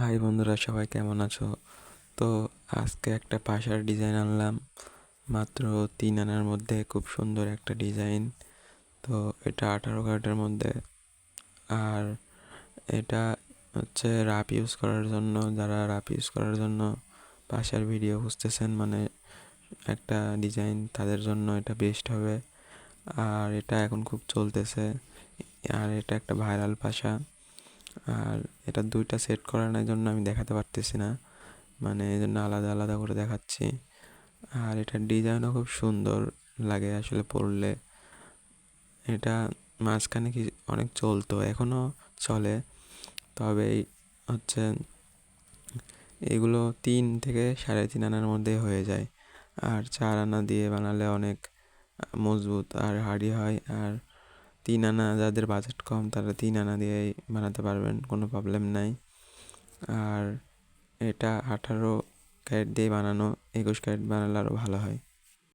High বন্ধুরা, সবাই কেমন আছো? তো আজকে একটা পাশার ডিজাইন আনলাম, মাত্র 3 আনার মধ্যে। খুব সুন্দর একটা ডিজাইন। তো এটা 18 ক্যারেটের মধ্যে। আর এটা হচ্ছে রাপ ইউজ করার জন্য, যারা রাপ ইউজ করার জন্য পাশার ভিডিও খুঁজতেছেন, মানে একটা ডিজাইন, তাদের জন্য এটা বেস্ট হবে। আর এটা এখন খুব চলতেছে। আর এটা একটা ভাইরাল পাশা। আর এটা দুইটা সেট করানোর জন্য আমি দেখাতে পারতেছি না, মানে এই জন্য আলাদা আলাদা করে দেখাচ্ছি। আর এটার ডিজাইনও খুব সুন্দর লাগে আসলে পরলে। এটা মাঝখানে কি অনেক চলতো, এখনও চলে, তবে হচ্ছে এগুলো 3 থেকে 3.5 আনার মধ্যে হয়ে যায়। আর 4 আনা দিয়ে বানালে অনেক মজবুত আর হার্ডি হয়। আর 3 আনা যাদের বাজেট কম, তারা 3 আনা দিয়েই বানাতে পারবেন, কোনো প্রবলেম নাই। আর এটা 18 ক্যারেট দিয়ে বানানো, 21 ক্যারেট বানালে আরও ভালো হয়।